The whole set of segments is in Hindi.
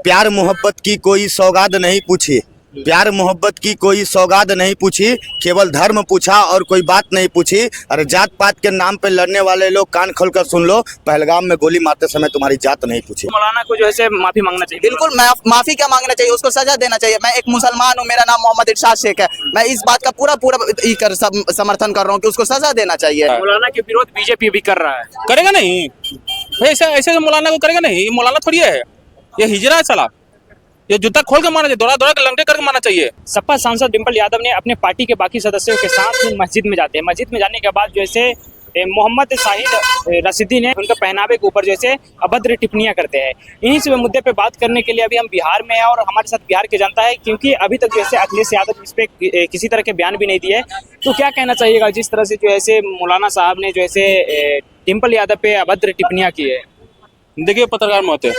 प्यार मोहब्बत की कोई सौगात नहीं पूछी, प्यार मोहब्बत की कोई सौगात नहीं पूछी, केवल धर्म पूछा और कोई बात नहीं पूछी। अरे जात पात के नाम पे लड़ने वाले लोग कान खोलकर सुन लो, पहलगाम में गोली मारते समय तुम्हारी जात नहीं पूछी। मौलाना को जो है माफी मांगना चाहिए। बिल्कुल माफी क्या मांगना चाहिए, उसको सजा देना चाहिए। मैं एक मुसलमान हूँ, मेरा नाम मोहम्मद इरशाद शेख है। मैं इस बात का पूरा समर्थन कर रहा हूँ कि उसको सजा देना चाहिए। मौलाना के विरोध बीजेपी भी कर रहा है। करेगा नहीं, ऐसे ऐसे मौलाना को करेगा नहीं। ये मौलाना थोड़ी है, ये हिजरा है साला। ये जूता खोल के मारना चाहिए, दौड़ा दौड़ा के लंगड़े करके मारना चाहिए। सपा सांसद डिम्पल यादव ने अपने पार्टी के बाकी सदस्यों के साथ मस्जिद में जाते हैं। मस्जिद में जाने के बाद जैसे मोहम्मद शाहिद रशीदी ने उनका पहनावे के ऊपर जैसे अभद्र टिप्पणियां करते हैं। इन्हीं से मुद्दे पे बात करने के लिए अभी हम बिहार में हैं और हमारे साथ बिहार की जनता है, क्योंकि अभी तक जैसे अखिलेश यादव इस पे किसी तरह के बयान भी नहीं दिए। तो क्या कहना चाहिएगा जिस तरह से जो ऐसे मौलाना साहब ने जो ऐसे डिम्पल यादव पे अभद्र टिप्पणियां की है? देखिए पत्रकार महोदय,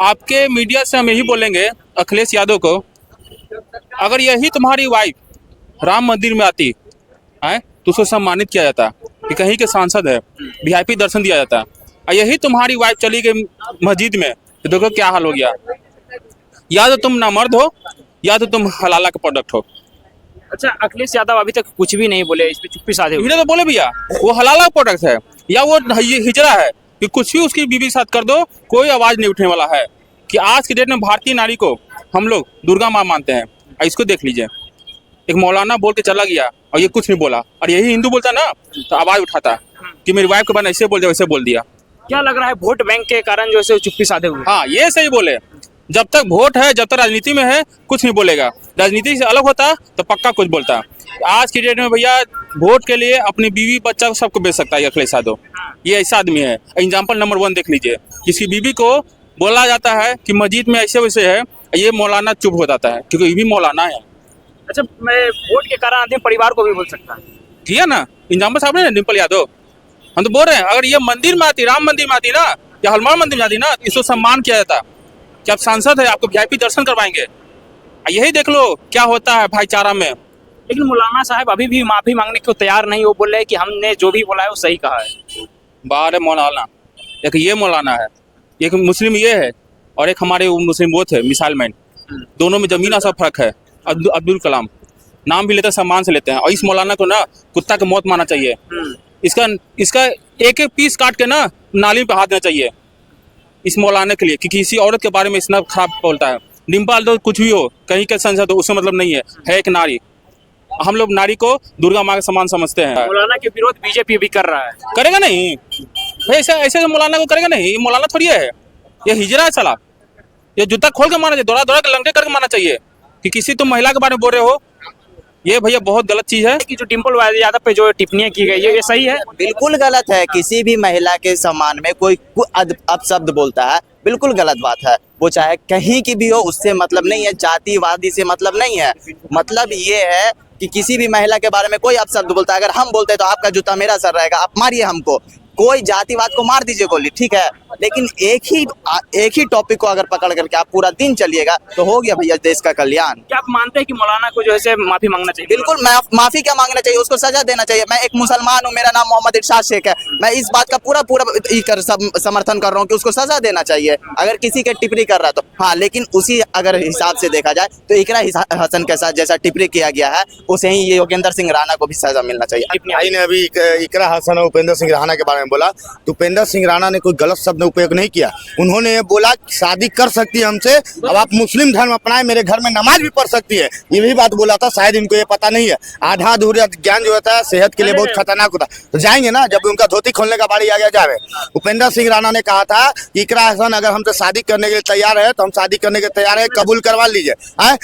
आपके मीडिया से हम यही बोलेंगे अखिलेश यादव को, अगर यही तुम्हारी वाइफ राम मंदिर में आती है तो उसको सम्मानित किया जाता कि कहीं के सांसद है, वीआईपी दर्शन दिया जाता। और यही तुम्हारी वाइफ चली गई मस्जिद में तो देखो क्या हाल हो गया। या तो तुम नामर्द हो या तो तुम हलाला का प्रोडक्ट हो। अच्छा, अखिलेश यादव अभी तक कुछ भी नहीं बोले, इस पे चुप्पी साधे हुए। तो बोले भैया वो हलाला का प्रोडक्ट है या वो हिजरा है कि कुछ भी उसकी बीवी के साथ कर दो, कोई आवाज नहीं उठने वाला है। कि आज के डेट में भारतीय नारी को हम लोग दुर्गा माँ मानते हैं। इसको देख लीजिए, एक मौलाना बोल के चला गया और ये कुछ नहीं बोला, और यही हिंदू बोलता ना तो आवाज उठाता कि मेरी वाइफ के बारे में ऐसे बोल दिया वैसे बोल दिया। क्या लग रहा है वोट बैंक के कारण जो है चुप्पी साधे हुए? हाँ, ये सही बोले। जब तक वोट है, जब तक राजनीति में है, कुछ नहीं बोलेगा। राजनीति से अलग होता तो पक्का कुछ बोलता। आज की डेट में भैया वोट के लिए अपनी बीवी बच्चा सबको बेच सकता है अखिलेश यादव। ये ऐसा आदमी है। एग्जाम्पल नंबर 1 देख लीजिए, किसी बीवी को बोला जाता है कि मस्जिद में ऐसे वैसे है, ये मौलाना चुप हो जाता है क्योंकि ये भी मौलाना है। अच्छा, मैं वोट के कारण आदमी परिवार को भी बोल सकता है। ठीक है ना, एग्जाम्पल साहब ने डिम्पल यादव, हम तो बोल रहे हैं अगर ये मंदिर में आती, राम मंदिर में आती ना या हनुमान मंदिर में आती ना, इसको सम्मान किया जाता कि आप सांसद है, आपको वीआईपी दर्शन करवाएंगे। यही देख लो क्या होता है भाईचारा में। लेकिन मौलाना साहब अभी भी माफी मांगने को तैयार नहीं। वो बोल रहे हैं कि हमने जो भी बोला है वो सही कहा है। बाहर मौलाना, एक ये मौलाना है, एक मुस्लिम ये है, और एक हमारे मुस्लिम वो थे मिसाइल मैन। दोनों में जमीन आसमान फर्क है। अब्दुल कलाम नाम भी लेते हैं, सम्मान से लेते हैं। और इस मौलाना को ना कुत्ता की मौत मारना चाहिए। इसका एक एक पीस काट के ना नाली पे हाथ देना चाहिए इस मौलाना के लिए, कि किसी औरत के बारे में इतना खराब बोलता है। डिम्पल तो कुछ भी हो, कहीं के संसद हो, उससे मतलब नहीं है एक नारी। हम लोग नारी को दुर्गा माँ का समान समझते हैं। मौलाना के विरोध बीजेपी भी कर रहा है। करेगा नहीं, ऐसे ऐसे मौलाना को करेगा नहीं। ये मौलाना थोड़ी है, ये हिजरा है साला। ये जूता खोल के मारना चाहिए, दौड़ा दौड़ा के लंगड़े करके मारना चाहिए। कि किसी तुम महिला के बारे में बोल रहे हो, ये भैया बहुत गलत चीज है। कि जो डिम्पल यादव पे जो टिप्पणियां की गई है ये सही है? बिल्कुल गलत है। किसी भी महिला के सम्मान में कोई अपशब्द बोलता है, बिल्कुल गलत बात है। वो चाहे कहीं की भी हो, उससे मतलब नहीं है। जातिवादी से मतलब नहीं है। मतलब ये है कि किसी भी महिला के बारे में कोई अपशब्द बोलता है, अगर हम बोलते हैं तो आपका जूता मेरा सर रहेगा, आप मारिए हमको। कोई जातिवाद को मार दीजिए गोली, ठीक है। लेकिन एक ही टॉपिक को अगर पकड़ करके आप पूरा दिन चलिएगा तो हो गया भैया देश का कल्याण। क्या आप मानते हैं कि मौलाना को जो है माफी मांगना चाहिए? बिल्कुल माफी क्या मांगना चाहिए, उसको सजा देना चाहिए। मैं एक मुसलमान हूँ, मेरा नाम मोहम्मद इरशाद शेख है। मैं इस बात का पूरा समर्थन कर रहा हूँ कि उसको सजा देना चाहिए अगर किसी के टिप्पणी कर रहा है तो। हाँ, लेकिन उसी अगर हिसाब से देखा जाए तो इकरा हसन के साथ जैसा टिप्पणी किया गया है, उसे ही योगेंद्र सिंह राणा को भी सजा मिलना चाहिए। भाई ने अभी इकरा हसन और उपेंद्र सिंह राणा के बारे में बोला तो उपेंद्र सिंह राणा ने कोई गलत शब्द उपयोग नहीं किया। उन्होंने ये बोला शादी कर सकती है हमसे, अब आप मुस्लिम धर्म अपनाएं, मेरे घर में नमाज भी पढ़ सकती है, ये भी बात बोला था। शायद इनको ये पता नहीं है। आधा अधूरा ज्ञान जो होता है सेहत के लिए बहुत खतरनाक होता है। तो जाएंगे ना, जब उनका धोती खोलने का बारी आ गया जावे। उपेंद्र सिंह राणा ने कहा था कि इकरा हसन अगर हमसे शादी करने के लिए तैयार है तो हम शादी करने के तैयार है, कबूल करवा लीजिए।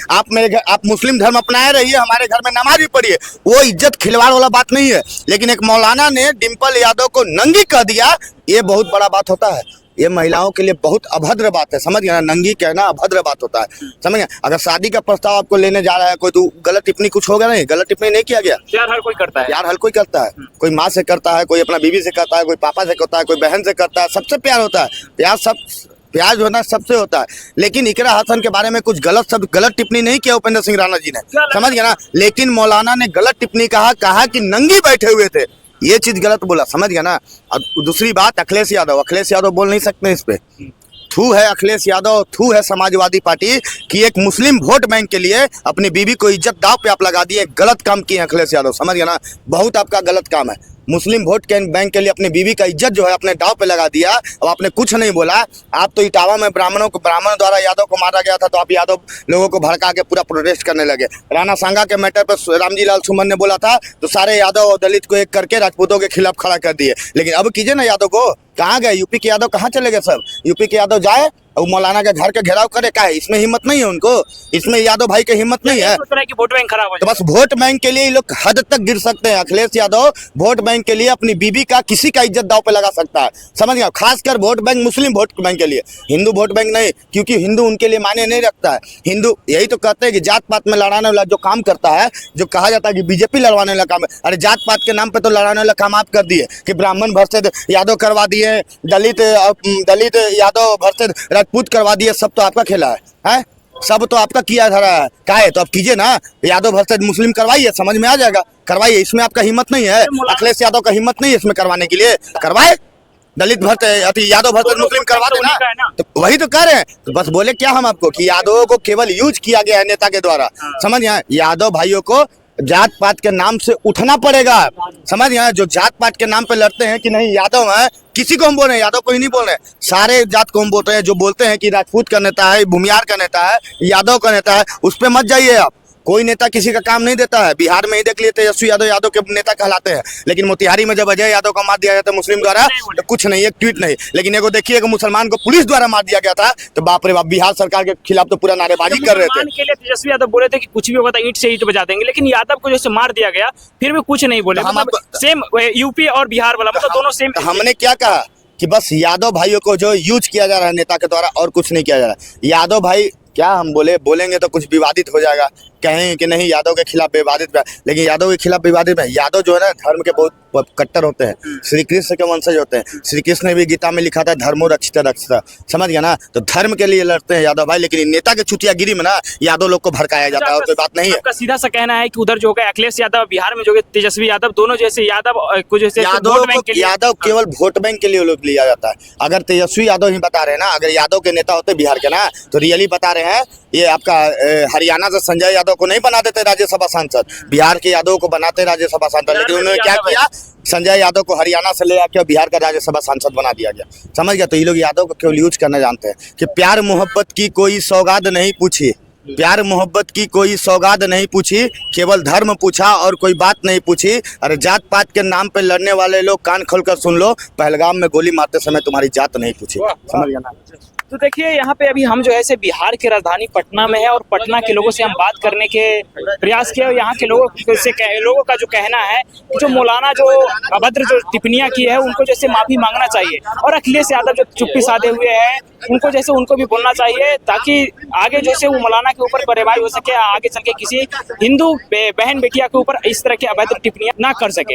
आप मुस्लिम धर्म अपनाए रहिए, हमारे घर में नमाज भी पढ़िए। वो इज्जत खिलवाड़ वाला बात नहीं है। लेकिन एक मौलाना ने डिम्पल यादव को नंगी कह दिया, ये बहुत बड़ा बात होता है। ये महिलाओं के लिए बहुत अभद्र बात है, समझ गया ना। नंगी कहना अभद्र बात होता है, समझ गया। अगर शादी का प्रस्ताव आपको लेने जा रहा है कोई, तो गलत टिप्पणी कुछ होगा नहीं। गलत टिप्पणी नहीं किया गया। प्यार हर कोई करता है। प्यार हर कोई करता है। कोई माँ से करता है, कोई अपना बीवी से करता है, कोई पापा से करता है, कोई बहन से करता है। सबसे प्यार होता है। प्यार जो है ना सबसे होता है। लेकिन इकरा हसन के बारे में कुछ गलत टिप्पणी नहीं किया उपेंद्र सिंह राणा जी ने, समझ गया ना। लेकिन मौलाना ने गलत टिप्पणी कहा कि नंगी बैठे हुए थे, ये चीज गलत बोला, समझ गया ना। और दूसरी बात, अखिलेश यादव बोल नहीं सकते इस पे। थू है अखिलेश यादव, थू है समाजवादी पार्टी कि एक मुस्लिम वोट बैंक के लिए अपनी बीवी को इज्जत दाव पे आप लगा दिए। गलत काम किए अखिलेश यादव, समझ गए ना, बहुत आपका गलत काम है। मुस्लिम वोट के बैंक के लिए अपनी बीवी का इज्जत जो है अपने दाव पे लगा दिया। अब आपने कुछ नहीं बोला। आप तो इटावा में ब्राह्मण द्वारा यादव को मारा गया था, तो आप यादव लोगों को भड़का के पूरा प्रोटेस्ट करने लगे। राणा सांगा के मैटर पर रामजी लाल सुमन ने बोला था तो सारे यादव और दलित को एक करके राजपूतों के खिलाफ खड़ा कर दिए। लेकिन अब कीजिए ना, यादव को कहाँ गए? यूपी के यादव कहाँ चले गए सब? यूपी के यादव जाए और मौलाना के घर के घेराव करे, क्या है इसमें हिम्मत नहीं है उनको? इसमें यादव भाई की हिम्मत नहीं है। कि वोट बैंक खराब हो तो बस वोट बैंक के लिए ये लोग हद तक गिर सकते हैं। अखिलेश यादव वोट बैंक के लिए अपनी बीबी का, किसी का इज्जत दाव पे लगा सकता है, समझ गया। खासकर वोट बैंक मुस्लिम वोट बैंक के लिए, हिंदू वोट बैंक नहीं, क्योंकि हिंदू उनके लिए मायने नहीं रखता है। हिंदू यही तो कहते हैं कि जात पात में लड़ाने वाला जो काम करता है, जो कहा जाता है कि बीजेपी लड़वाने वाला काम है, अरे जात पात के नाम पे तो लड़ाने वाला काम आप कर दिए कि ब्राह्मण भर्सेद यादव करवा दिए, दलित यादव भर्सेद राजपूत करवा दिए। सब तो आपका खेला है? सब तो आपका किया धरा है। क्या है तो आप कीजिए ना, यादव भर्सेज मुस्लिम करवाइए, समझ में आ जाएगा, करवाइए। इसमें आपका हिम्मत नहीं है, अखिलेश यादव का हिम्मत नहीं है इसमें करवाने के लिए। करवाए, दलित भर्ते यादव भर्सेज मुस्लिम करवा देना। तो वही तो कह रहे हैं। तो बस बोले क्या हम आपको कि यादवों को केवल यूज किया गया है नेता के द्वारा, समझ गए। यादव भाइयों को जात पात के नाम से उठना पड़ेगा, समझ गए। जो जात पात के नाम पे लड़ते हैं कि नहीं यादव है, किसी को हम बोल रहे हैं, यादव को ही नहीं बोल रहे हैं, सारे जात को हम बोल रहे हैं। जो बोलते हैं कि राजपूत का नेता है, भूमियार का नेता है, यादव का नेता है, उस पर मत जाइए आप। कोई नेता किसी का काम नहीं देता है। बिहार में ही देख लिए तेजस्वी यादव यादव के नेता कहलाते हैं, लेकिन मोतिहारी में जब अजय यादव को मार दिया जाता है मुस्लिम द्वारा तो कुछ नहीं, एक ट्वीट नहीं। लेकिन एगो देखिए कि मुसलमान को पुलिस द्वारा मार दिया गया था, तो बाप रे बाप, बिहार सरकार के खिलाफ तो पूरा नारेबाजी कर रहे थे। के लिए तेजस्वी यादव बोले थे कि कुछ भी होगा तो ईंट से ईंट बजा देंगे, लेकिन यादव को जैसे मार दिया गया फिर भी कुछ नहीं बोले। सेम यूपी और बिहार वाला, मतलब दोनों सेम। हमने क्या कहा कि बस यादव भाइयों को जो यूज किया जा रहा है नेता के द्वारा, और कुछ नहीं किया जा रहा है। यादव भाई क्या हम बोलेंगे तो कुछ विवादित हो जाएगा, कहें कि नहीं यादव के खिलाफ विवादित, लेकिन यादव के खिलाफ विवादित है। यादव जो है ना धर्म के बहुत कट्टर होते हैं, श्री कृष्ण के वंशज होते हैं। श्री कृष्ण ने भी गीता में लिखा था धर्मो रक्षित रक्षिता, समझ गया ना। तो धर्म के लिए लड़ते हैं यादव भाई, लेकिन नेता के चुतियागिरी में ना यादव लोग को भड़काया जाता है, और कोई बात नहीं है। आपका सीधा सा कहना है कि उधर जो है अखिलेश यादव, बिहार में जो है तेजस्वी यादव, दोनों जैसे यादव कुछ जैसे यादव केवल वोट बैंक के लिए लोग लिया जाता है। अगर तेजस्वी यादव ही बता रहे हैं ना, अगर यादव के नेता होते बिहार के ना, तो रियली बता रहे हैं ये आपका हरियाणा से संजय यादव को नहीं बना देते राज्यसभा सांसद, बिहार के यादव को बनाते राज्यसभा सांसद। लेकिन उन्होंने क्या किया, संजय यादव को हरियाणा से ले आके बिहार का राज्यसभा सांसद बना दिया गया, समझ गया। तो ये लोग यादव को केवल यूज करना जानते हैं कि प्यार मोहब्बत की कोई सौगात नहीं पूछी, प्यार मोहब्बत की कोई सौगात नहीं पूछी, केवल धर्म पूछा और कोई बात नहीं पूछी। अरे जात पात के नाम पे लड़ने वाले लोग कान खोलकर सुन लो, पहलगाम में गोली मारते समय तुम्हारी जात नहीं पूछी, समझ गया ना। तो देखिए यहाँ पे अभी हम जो है से बिहार की राजधानी पटना में है, और पटना के लोगों से हम बात करने के प्रयास किए, और यहाँ के लोगों का जो कहना है कि जो मौलाना जो अभद्र जो टिप्पणियां की है उनको जैसे माफी मांगना चाहिए, और अखिलेश यादव जो चुप्पी साधे हुए हैं उनको जैसे उनको भी बोलना चाहिए, ताकि आगे जैसे वो मौलाना के ऊपर कार्रवाई हो सके, आगे चल के किसी हिंदू बहन बेटिया के ऊपर इस तरह की अभद्र टिप्पणियां ना कर सके।